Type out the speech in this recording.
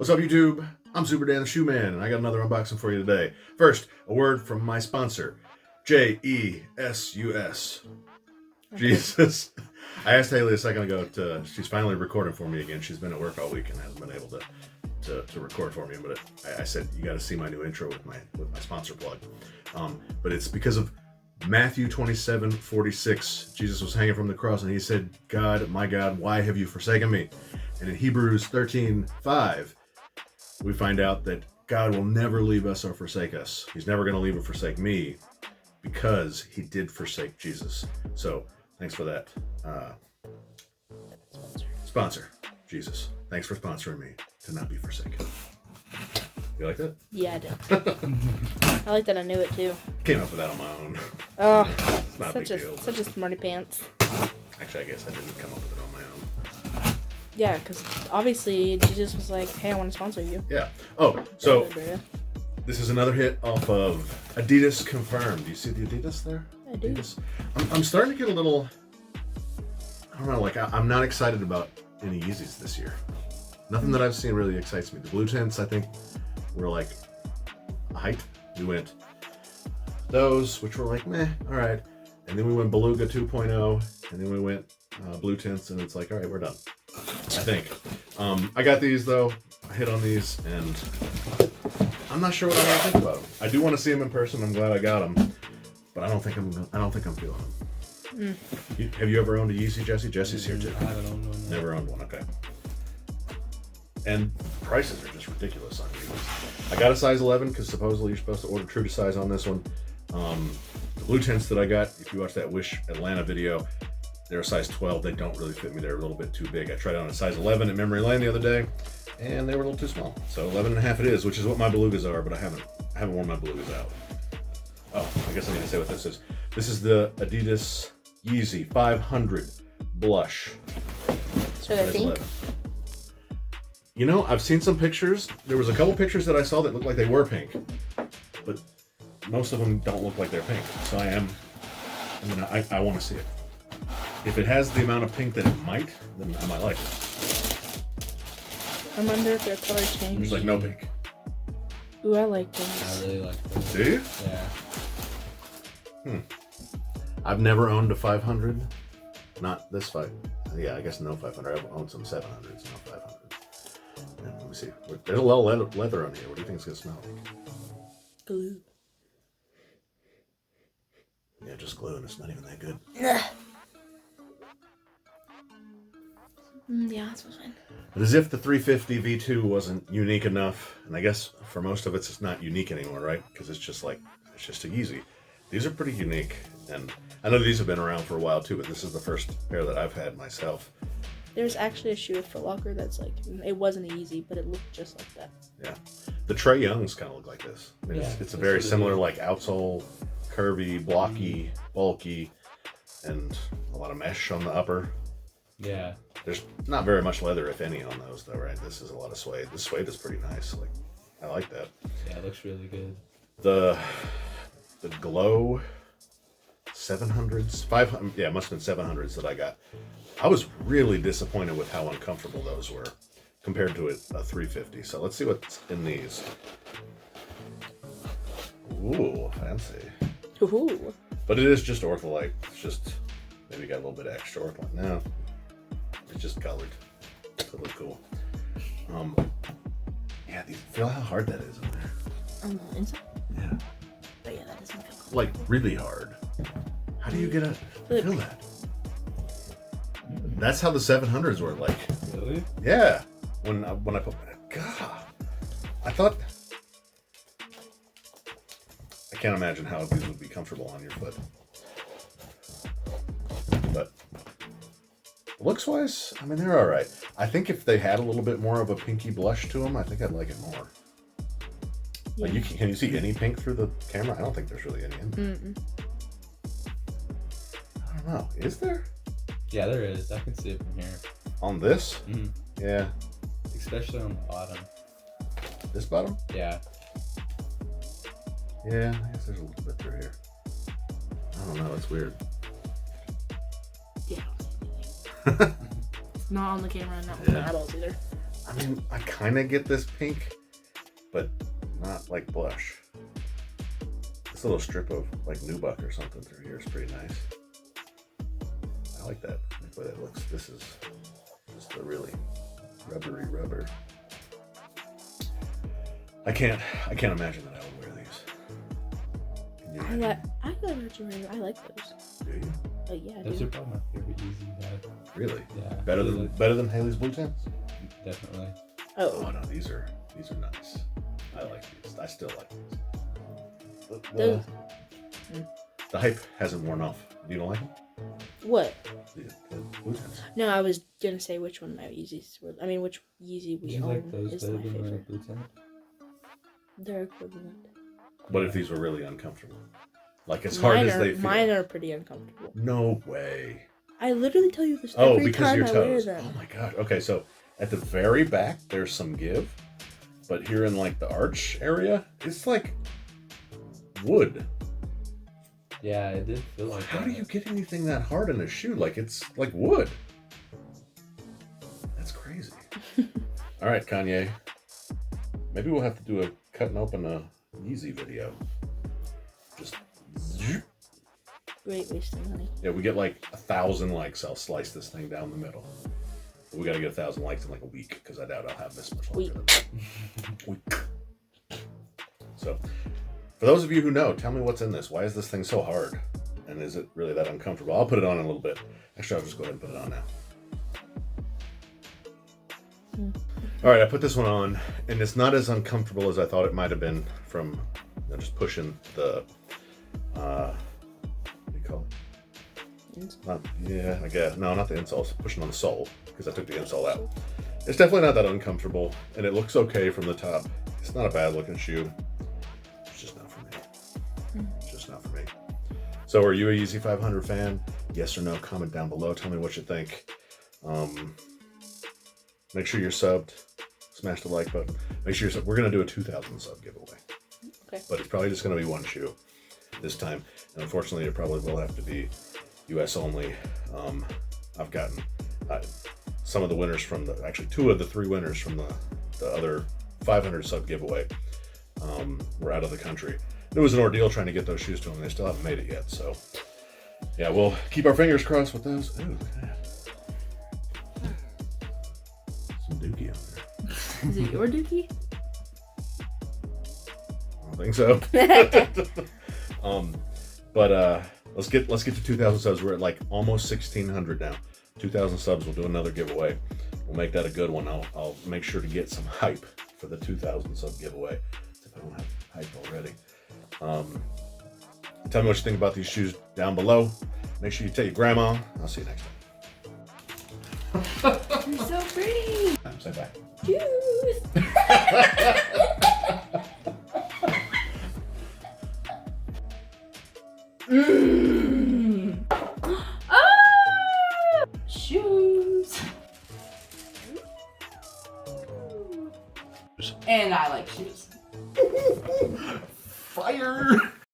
What's up, YouTube? I'm Super Dan the Shoe Man, and I got another unboxing for you today. First, a word from my sponsor, Jesus. Jesus. I asked Haley a second ago she's finally recording for me again. She's been at work all week and hasn't been able to record for me. But I said, you got to see my new intro with my sponsor plug. But it's because of Matthew 27:46. Jesus was hanging from the cross and he said, God, my God, why have you forsaken me? And in Hebrews 13:5, we find out that God will never leave us or forsake us. He's never going to leave or forsake me because he did forsake Jesus. So thanks for that. Sponsor, Jesus. Thanks for sponsoring me to not be forsaken. You like that? Yeah, I did. I like that I knew it too. Came up with that on my own. Oh, It's not a big deal. such a smarty pants. Actually, I guess I didn't come up with it on my own. Yeah, because obviously Jesus was like, hey, I want to sponsor you. Yeah. Oh, so this is another hit off of Adidas Confirmed. Do you see the Adidas there? I do. Adidas. I'm starting to get a little, I don't know, like I'm not excited about any Yeezys this year. Nothing that I've seen really excites me. The blue tints, I think, were like a height. We went those, which were like, meh, all right. And then we went Beluga 2.0, and then we went blue tints, and it's like, all right, we're done. I think. I got these though. I hit on these, and I'm not sure what I want to think about them. I do want to see them in person. I'm glad I got them, but I don't think I'm feeling them. Have you ever owned a Yeezy, Jesse? Jesse's here too. I haven't owned one. Never owned one. Okay. And prices are just ridiculous on these. I got a size 11 because supposedly you're supposed to order true to size on this one. The blue tints that I got, if you watch that Wish Atlanta video, they're a size 12. They don't really fit me. They're a little bit too big. I tried on a size 11 at Memory Lane the other day, and they were a little too small. So 11 and a half it is, which is what my Belugas are, but I haven't worn my Belugas out. Oh, I guess I need to say what this is. This is the Adidas Yeezy 500 Blush. So they're pink? You know, I've seen some pictures. There was a couple pictures that I saw that looked like they were pink, but most of them don't look like they're pink. So I want to see it. If it has the amount of pink that it might, then I might like it. I wonder if their color changed. There's like no pink. Ooh, I like those. I really like those. Do you? Yeah. I've never owned a 500. Not this 5. Yeah, I guess no 500. I've owned some 700s, no 500. Yeah, let me see. There's a lot of leather on here. What do you think it's going to smell like? Glue. Yeah, just glue, and it's not even that good. Yeah, that's fine. But as if the 350 V2 wasn't unique enough, and I guess for most of it's not unique anymore, right? Because it's just a Yeezy. These are pretty unique, and I know these have been around for a while too, but this is the first pair that I've had myself. There's actually a shoe at Foot Locker that's like, it wasn't Yeezy, but it looked just like that. Yeah. The Trey Youngs kind of look like this. I mean, Yeah, it's a very similar, like, outsole, curvy, blocky, bulky, and a lot of mesh on the upper. Yeah. There's not very much leather, if any, on those, though, right? This is a lot of suede. The suede is pretty nice. Like, I like that. Yeah, it looks really good. The Glow 700s, 500, yeah, it must have been 700s that I got. I was really disappointed with how uncomfortable those were compared to a 350. So let's see what's in these. Ooh, fancy. Ooh. But it is just ortholite. It's just maybe got a little bit of extra ortholite. No, it's just colored. It looks cool. Yeah, feel how hard that is in there. On the inside? Yeah. But yeah, that doesn't feel cool. Like really hard. How do you get feel that? That's how the 700s were like. Really? Yeah. When I put God, I thought. I can't imagine how these would be comfortable on your foot. But looks wise, I mean, they're all right. I think if they had a little bit more of a pinky blush to them, I think I'd like it more. Yeah. Like can you see any pink through the camera? I don't think there's really any in there. I don't know. Is there? Yeah, there is. I can see it from here. On this? Mm-hmm. Yeah. Especially on the bottom. This bottom? Yeah. Yeah, I guess there's a little bit through here. I don't know. It's weird. Yeah. Not on the camera, not with my eyeballs either. I mean, I kind of get this pink, but not like blush. This little strip of like nubuck or something through here is pretty nice. I like that. I like the way that looks. This is just a really rubbery rubber. I can't imagine that I would wear these. Can you imagine? I like those. Do you? Oh yeah, I Those do. are probably my favorite Yeezy you have. Really? Yeah. Better than Haley's blue tints? Definitely. Oh no, these are nice. I like these. I still like these. Those- The hype hasn't worn off. You don't like them? What? The blue tints. No, I was gonna say which one my Yeezys were. I mean, which Yeezy we Do you own like those is better my than the favorite. blue tint? They're equivalent. What if these were really uncomfortable? Like as hard as they feel. Mine are pretty uncomfortable. No way. I literally tell you this Oh, every because of time your I wear toes. them. Oh my god. Okay, so at the very back there's some give, but here in like the arch area, it's like wood. Yeah, it did feel like How that. do you get anything that hard in a shoe? Like it's like wood. That's crazy. All right, Kanye. Maybe we'll have to do a cutting open a Yeezy video. Just zoop. Great wasting money. Yeah, we get like 1,000 likes. I'll slice this thing down the middle. We gotta get 1,000 likes in like a week because I doubt I'll have this much longer than that. Week. So, for those of you who know, tell me what's in this. Why is this thing so hard? And is it really that uncomfortable? I'll put it on in a little bit. Actually, I'll just go ahead and put it on now. All right, I put this one on, and it's not as uncomfortable as I thought it might have been from just pushing the, what do you call it? Yeah, I guess. No, not the insoles. Pushing on the sole, because I took the insole out. It's definitely not that uncomfortable, and it looks okay from the top. It's not a bad looking shoe. It's just not for me. It's just not for me. So are you a Yeezy 500 fan? Yes or no? Comment down below. Tell me what you think. Make sure you're subbed. Smash the like button. Make sure you're subbed. We're going to do a 2,000 sub giveaway. Okay. But it's probably just going to be one shoe this time. And unfortunately, it probably will have to be US only. I've gotten some of the winners from actually 2 of the 3 winners from the other 500 sub giveaway were out of the country. It was an ordeal trying to get those shoes to them. They still haven't made it yet. So yeah, we'll keep our fingers crossed with those. Ooh, look at that. Some dookie on there. Is it your dookie? I don't think so. But let's get to 2,000 subs. We're at like almost 1,600 now. 2,000 subs. We'll do another giveaway. We'll make that a good one. I'll make sure to get some hype for the 2,000 sub giveaway. If I don't have hype already. Tell me what you think about these shoes down below. Make sure you tell your grandma. I'll see you next time. You're so pretty. Say bye. Juice. Ah! Shoes. And I like shoes. Fire!